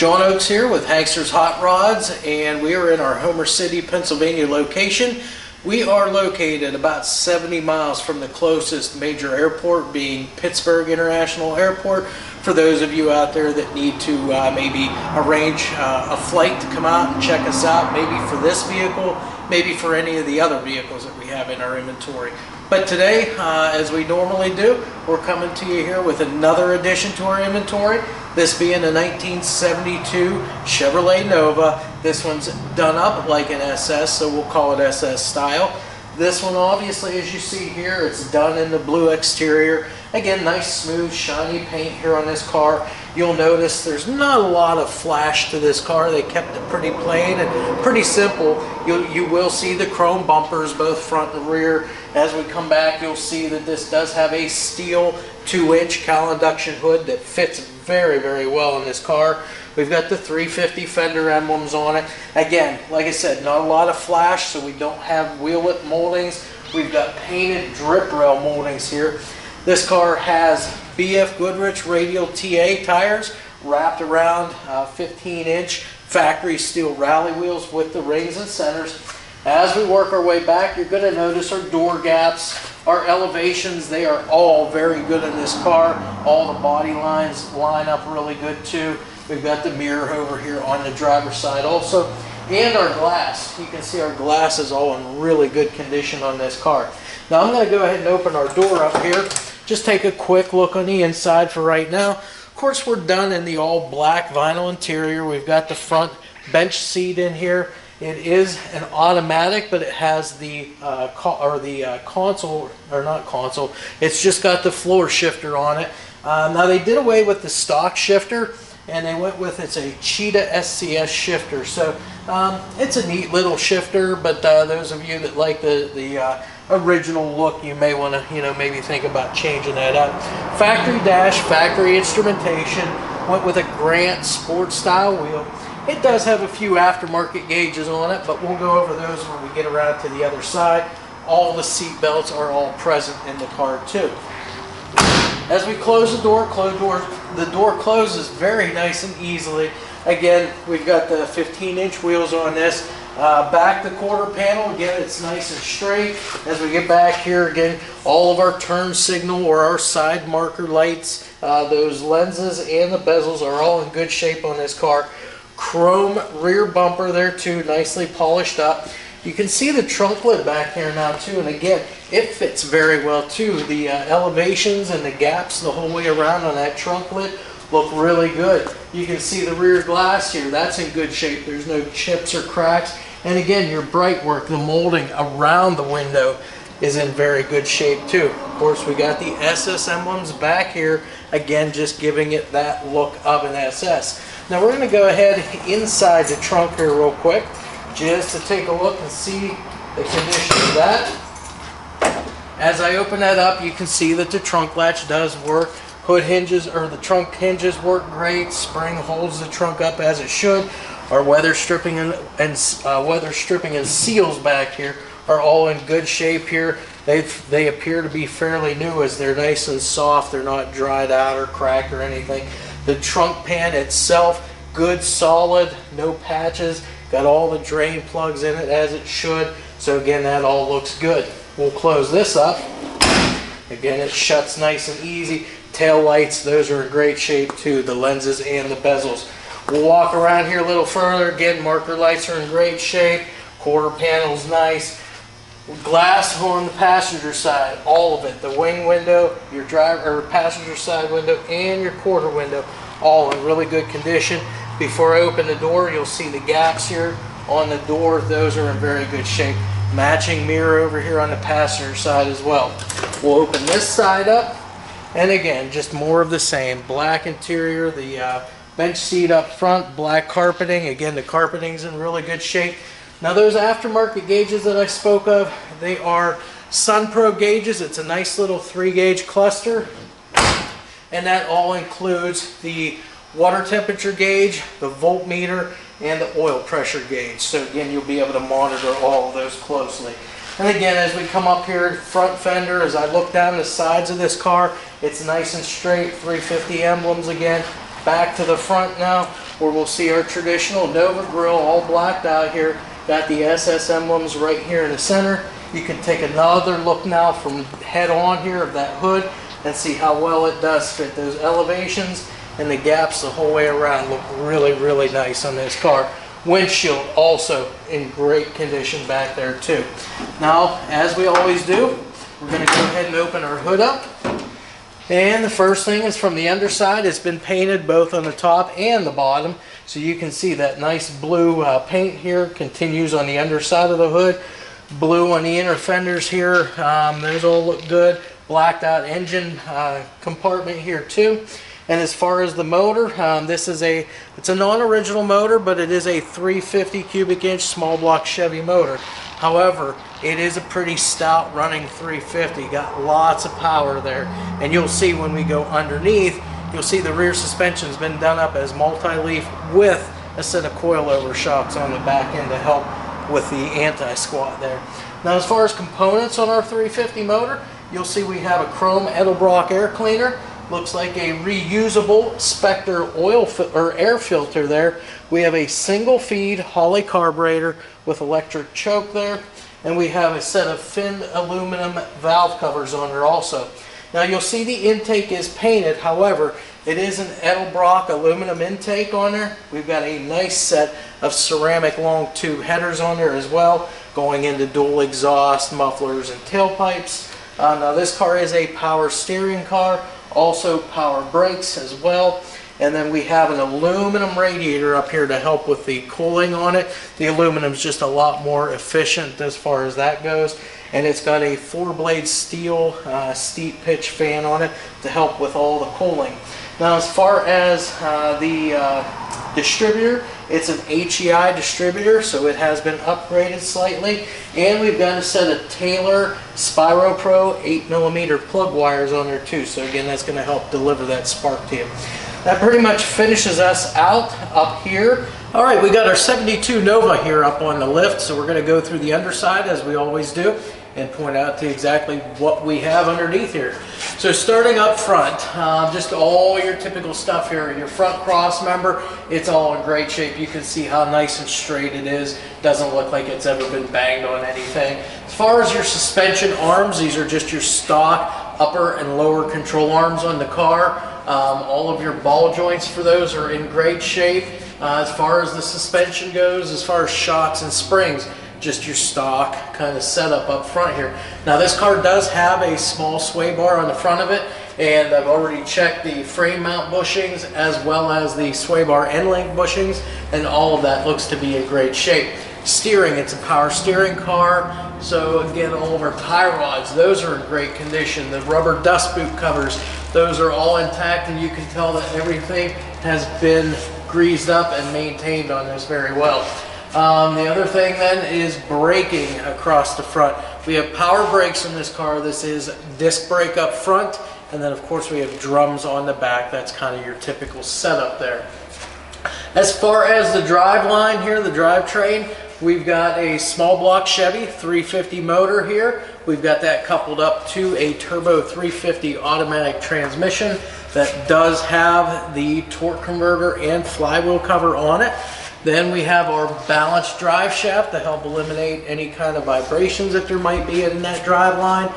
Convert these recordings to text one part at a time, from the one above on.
John Oakes here with HANKSTERS Hot Rods, and we are in our Homer City, Pennsylvania location. We are located about 70 miles from the closest major airport, being Pittsburgh International Airport, for those of you out there that need to maybe arrange a flight to come out and check us out, maybe for this vehicle, maybe for any of the other vehicles that we have in our inventory. But today, as we normally do, we're coming to you here with another addition to our inventory. This being a 1972 Chevrolet Nova. This one's done up like an SS, so we'll call it SS style. This one, obviously, as you see here, it's done in the blue exterior. Again, nice, smooth, shiny paint here on this car. You'll notice there's not a lot of flash to this car. They kept it pretty plain and pretty simple. You will see the chrome bumpers, both front and rear. As we come back, you'll see that this does have a steel 2-inch Cowl induction hood that fits very, very well in this car. We've got the 350 Fender emblems on it. Again, like I said, not a lot of flash, so we don't have wheel lip moldings. We've got painted drip rail moldings here. This car has BFGoodrich Radial TA tires wrapped around 15-inch factory steel rally wheels with the rings and centers. As we work our way back, you're going to notice our door gaps, our elevations. They are all very good in this car. All the body lines line up really good too. We've got the mirror over here on the driver's side also. And our glass. You can see our glass is all in really good condition on this car. Now I'm going to go ahead and open our door up here. Just take a quick look on the inside for right now. Of course, we're done in the all black vinyl interior. We've got the front bench seat in here. It is an automatic, but it has the console, or not console, it's just got the floor shifter on it. Now they did away with the stock shifter, and they went with, it's a Cheetah SCS shifter. So it's a neat little shifter, but those of you that like the original look, you may want to, maybe think about changing that up. Factory dash, factory instrumentation, went with a Grant Sport style wheel. It does have a few aftermarket gauges on it, but we'll go over those when we get around to the other side. All the seat belts are all present in the car too. As we close the door, the door closes very nice and easily. Again, we've got the 15-inch wheels on this. Back the quarter panel, again, it's nice and straight. As we get back here, again, all of our turn signal or our side marker lights, those lenses and the bezels are all in good shape on this car. Chrome rear bumper there too, nicely polished up. You can see the trunk lid back here now too, and again, it fits very well too. The elevations and the gaps the whole way around on that trunk lid look really good. You can see the rear glass here, that's in good shape. There's no chips or cracks. And again, your bright work, the molding around the window is in very good shape too. Of course, we got the SS emblems back here, again, just giving it that look of an SS. Now we're going to go ahead inside the trunk here real quick, just to take a look and see the condition of that. As I open that up, you can see that the trunk latch does work. Hood hinges, or the trunk hinges, work great. Spring holds the trunk up as it should. Our weather stripping and seals back here are all in good shape here. They appear to be fairly new, as they're nice and soft. They're not dried out or cracked or anything. The trunk pan itself, good, solid, no patches. Got all the drain plugs in it as it should. So again, that all looks good. We'll close this up. Again, it shuts nice and easy. Tail lights, those are in great shape too, the lenses and the bezels. We'll walk around here a little further. Again, marker lights are in great shape. Quarter panel's nice. Glass on the passenger side, all of it. The wing window, your driver or passenger side window, and your quarter window, all in really good condition. Before I open the door, you'll see the gaps here on the door. Those are in very good shape. Matching mirror over here on the passenger side as well. We'll open this side up, and again, just more of the same. Black interior, the bench seat up front, black carpeting. Again, the carpeting's in really good shape. Now those aftermarket gauges that I spoke of, they are Sunpro gauges. It's a nice little 3-gauge cluster, and that all includes the water temperature gauge, the voltmeter, and the oil pressure gauge. So again, you'll be able to monitor all of those closely. And again, as we come up here, front fender, as I look down the sides of this car, it's nice and straight, 350 emblems again. back to the front now, where we'll see our traditional Nova grille all blacked out here. Got the SS emblems right here in the center. You can take another look now from head on here of that hood and see how well it does fit. Those elevations and the gaps the whole way around look really, really nice on this car. Windshield also in great condition back there too. Now, as we always do, we're going to go ahead and open our hood up. And the first thing is from the underside. It's been painted both on the top and the bottom. So you can see that nice blue paint here continues on the underside of the hood. Blue on the inner fenders here. Those all look good. Blacked out engine compartment here too. And as far as the motor, it's a non-original motor, but it is a 350 cubic inch small block Chevy motor. However, it is a pretty stout running 350, got lots of power there. And you'll see when we go underneath, you'll see the rear suspension's been done up as multi-leaf with a set of coilover shocks on the back end to help with the anti-squat there. Now, as far as components on our 350 motor, you'll see we have a chrome Edelbrock air cleaner. Looks like a reusable Spectre air filter there. We have a single feed Holley carburetor with electric choke there, and we have a set of finned aluminum valve covers on there also. Now you'll see the intake is painted, however, it is an Edelbrock aluminum intake on there. We've got a nice set of ceramic long tube headers on there as well, going into dual exhaust, mufflers, and tailpipes. Now this car is a power steering car, also power brakes as well. And then we have an aluminum radiator up here to help with the cooling on it. The aluminum is just a lot more efficient as far as that goes. And it's got a 4-blade steel steep pitch fan on it to help with all the cooling. Now, as far as the distributor, it's an HEI distributor, so it has been upgraded slightly. And we've got a set of Taylor Spyro Pro 8mm plug wires on there too. So again, that's going to help deliver that spark to you. That pretty much finishes us out up here. All right, we got our 72 Nova here up on the lift, so we're going to go through the underside as we always do and point out to exactly what we have underneath here. So starting up front, just all your typical stuff here. Your front cross member, it's all in great shape. You can see how nice and straight it is. Doesn't look like it's ever been banged on anything. As far as your suspension arms, these are just your stock upper and lower control arms on the car. All of your ball joints for those are in great shape. As far as the suspension goes, as far as shocks and springs, just your stock kind of setup up front here. Now this car does have a small sway bar on the front of it, and I've already checked the frame mount bushings as well as the sway bar end link bushings, and all of that looks to be in great shape. Steering, it's a power steering car, so again, all of our tie rods, those are in great condition. The rubber dust boot covers, those are all intact, and you can tell that everything has been greased up and maintained on this very well. The other thing then is braking across the front. We have power brakes in this car. This is disc brake up front, and then of course we have drums on the back. That's kind of your typical setup there. As far as the drive line here, the drivetrain, we've got a small block Chevy 350 motor here. We've got that coupled up to a turbo 350 automatic transmission that does have the torque converter and flywheel cover on it. Then we have our balanced drive shaft to help eliminate any kind of vibrations that there might be in that drive line.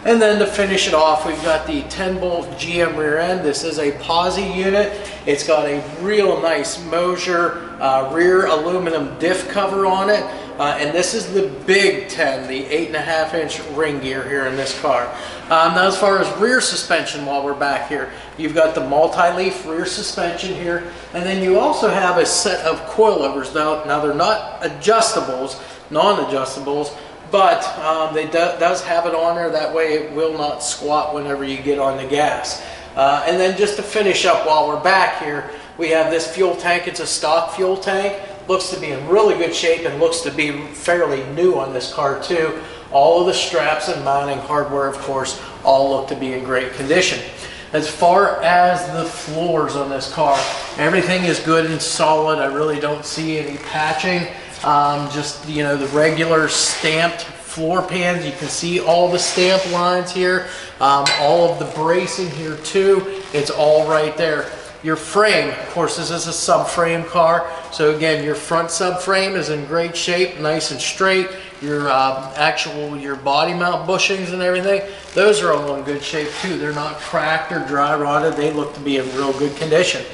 And then to finish it off, we've got the 10-bolt GM rear end. This is a POSI unit. It's got a real nice Mosier rear aluminum diff cover on it. And this is the Big 10, the 8.5-inch ring gear here in this car. Now as far as rear suspension, while we're back here, you've got the multi-leaf rear suspension here, and then you also have a set of coilovers. Now they're not adjustables, non-adjustables, but they does have it on there. That way it will not squat whenever you get on the gas. And then just to finish up while we're back here, we have this fuel tank. It's a stock fuel tank. Looks to be in really good shape and looks to be fairly new on this car too. All of the straps and mounting hardware, of course, all look to be in great condition. As far as the floors on this car, everything is good and solid. I really don't see any patching. Just, you know, the regular stamped floor pans. You can see all the stamp lines here. All of the bracing here too. It's all right there. Your frame, of course, this is a subframe car, so again, your front subframe is in great shape, nice and straight. Your your body mount bushings and everything, those are all in good shape too. They're not cracked or dry rotted. They look to be in real good condition.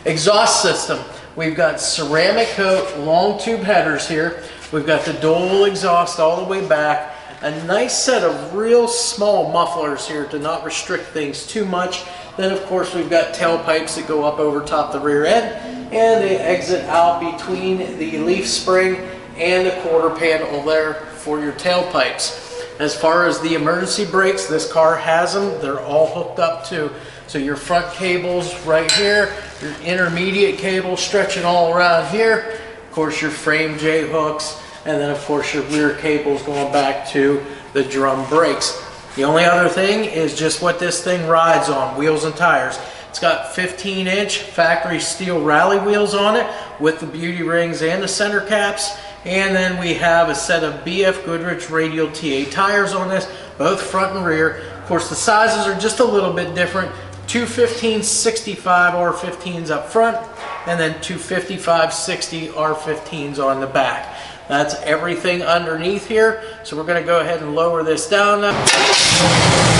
Exhaust system, we've got ceramic coat long tube headers here. We've got the dual exhaust all the way back. A nice set of real small mufflers here to not restrict things too much. Then of course we've got tailpipes that go up over top the rear end, and they exit out between the leaf spring and the quarter panel there for your tailpipes. As far as the emergency brakes, this car has them. They're all hooked up too. So your front cables right here, your intermediate cable stretching all around here, of course your frame J hooks, and then of course your rear cables going back to the drum brakes. The only other thing is just what this thing rides on, wheels and tires. It's got 15-inch factory steel rally wheels on it with the beauty rings and the center caps. And then we have a set of BFGoodrich Radial TA tires on this, both front and rear. Of course, the sizes are just a little bit different. Two 15-65 R15s up front, and then two 55-60 R15s on the back. That's everything underneath here. So we're going to go ahead and lower this down now.